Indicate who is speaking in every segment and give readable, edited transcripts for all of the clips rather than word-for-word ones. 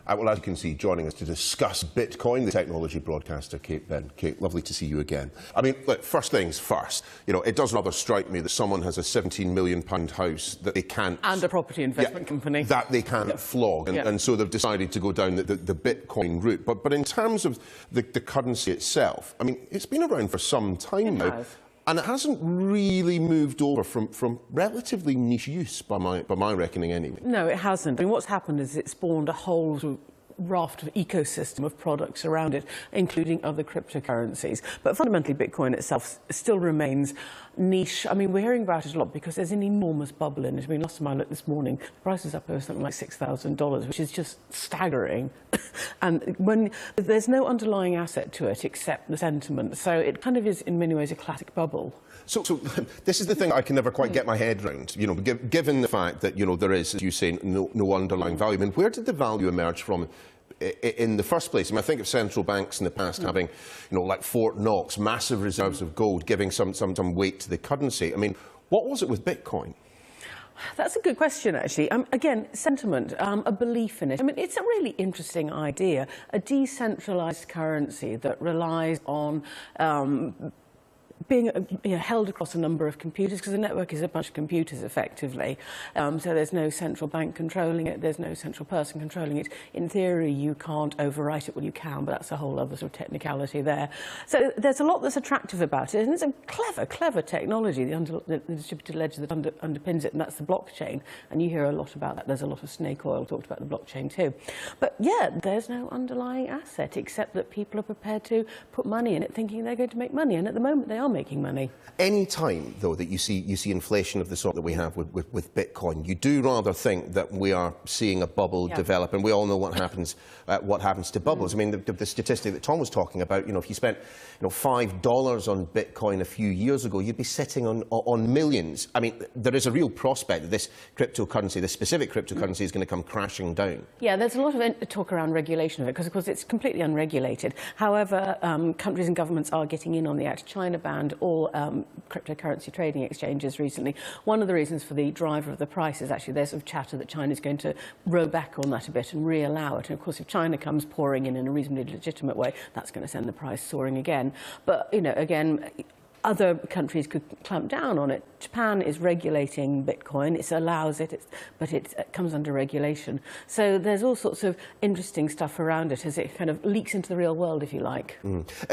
Speaker 1: Well, as you can see, joining us to discuss Bitcoin, the technology broadcaster, Kate Ben. Kate, lovely to see you again. I mean, look, first things first, you know, it does rather strike me that someone has a £17 million house that they can't...
Speaker 2: And a property investment company.
Speaker 1: That they can't flog, and so they've decided to go down the Bitcoin route. But in terms of the currency itself, I mean, it's been around for some time now. And it hasn't really moved over from relatively niche use, by my reckoning anyway.
Speaker 2: No, it hasn't. I mean, what's happened is it spawned a whole sort of raft of ecosystem of products around it, including other cryptocurrencies. But fundamentally, Bitcoin itself still remains niche. I mean, we're hearing about it a lot because there's an enormous bubble in it. I mean, last time I looked this morning, the price is up over something like $6,000, which is just staggering. And when there's no underlying asset to it except the sentiment, so it kind of is in many ways a classic bubble.
Speaker 1: So this is the thing I can never quite get my head around. You know, given the fact that, you know, there is, as you say, no underlying value. I mean, where did the value emerge from in the first place? I mean, I think of central banks in the past having, you know, like Fort Knox, massive reserves of gold, giving some weight to the currency. I mean, what was it with Bitcoin?
Speaker 2: That's a good question, actually. Again, sentiment, a belief in it. I mean, it's a really interesting idea, a decentralized currency that relies on being held across a number of computers, because the network is a bunch of computers, effectively. So there's no central bank controlling it, there's no central person controlling it. In theory, you can't overwrite it. Well, you can, but that's a whole other sort of technicality there. So there's a lot that's attractive about it, and it's a clever technology, the distributed ledger that underpins it, and that's the blockchain. And you hear a lot about that. There's a lot of snake oil talked about the blockchain too. But yeah, there's no underlying asset, except that people are prepared to put money in it, thinking they're going to make money, and at the moment they are making money.
Speaker 1: Any time, though, that you see inflation of the sort that we have with Bitcoin, you do rather think that we are seeing a bubble develop, and we all know what happens to bubbles. I mean, the statistic that Tom was talking about, you know, if you spent, you know, $5 on Bitcoin a few years ago, you'd be sitting on millions. I mean, there is a real prospect that this cryptocurrency, this specific cryptocurrency, is going to come crashing down. Yeah,
Speaker 2: there's a lot of talk around regulation of it, because of course it's completely unregulated. However, countries and governments are getting in on the act. China banned all cryptocurrency trading exchanges recently. One of the reasons for the driver of the price is actually there's sort of chatter that China's going to row back on that a bit and re-allow it. And of course, if China comes pouring in a reasonably legitimate way, that's going to send the price soaring again. But, you know, again, other countries could clamp down on it. Japan is regulating Bitcoin. It allows it, but it comes under regulation. So there's all sorts of interesting stuff around it as it kind of leaks into the real world, if you like.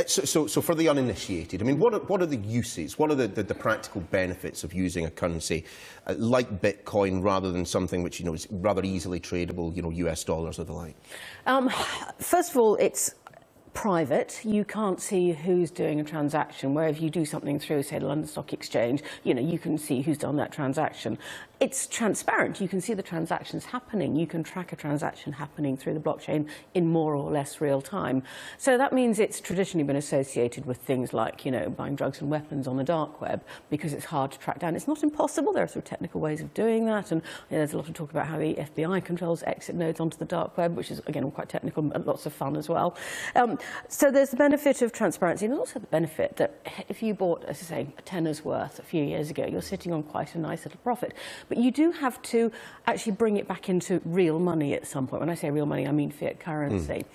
Speaker 1: So for the uninitiated, I mean, what are the uses? What are the practical benefits of using a currency like Bitcoin rather than something which, you know, is rather easily tradable, you know, US dollars or the like?
Speaker 2: First of all, it's private. You can't see who's doing a transaction, where if you do something through, say, the London Stock Exchange, you know, you can see who's done that transaction. It's transparent. You can see the transactions happening. You can track a transaction happening through the blockchain in more or less real time. So that means it's traditionally been associated with things like, you know, buying drugs and weapons on the dark web, because it's hard to track down. It's not impossible. There are sort of technical ways of doing that, and you know, there's a lot of talk about how the FBI controls exit nodes onto the dark web, which is, again, quite technical and lots of fun as well. So there's the benefit of transparency, and there's also the benefit that if you bought, as I say, a tenner's worth a few years ago, you're sitting on quite a nice little profit. But you do have to actually bring it back into real money at some point. When I say real money, I mean fiat currency.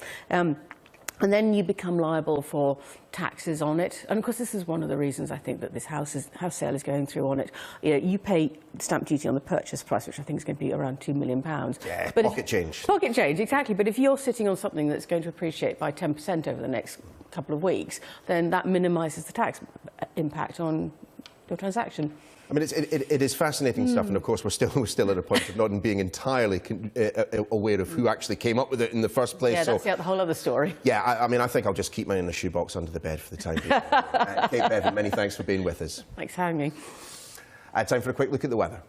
Speaker 2: And then you become liable for taxes on it. And of course, this is one of the reasons I think that this house sale is going through on it. You know, you pay stamp duty on the purchase price, which I think is going to be around £2 million.
Speaker 1: Yeah, but pocket change.
Speaker 2: Pocket change, exactly. But if you're sitting on something that's going to appreciate by 10% over the next couple of weeks, then that minimises the tax impact on your transaction.
Speaker 1: I mean, it is fascinating stuff, and of course we're still at a point of not being entirely aware of who actually came up with it in the first place.
Speaker 2: Yeah, that's the whole other story.
Speaker 1: Yeah, I mean, I think I'll just keep mine in a shoebox under the bed for the time being. Kate Bevan, many thanks for being with us.
Speaker 2: Thanks for having me.
Speaker 1: Time for a quick look at the weather.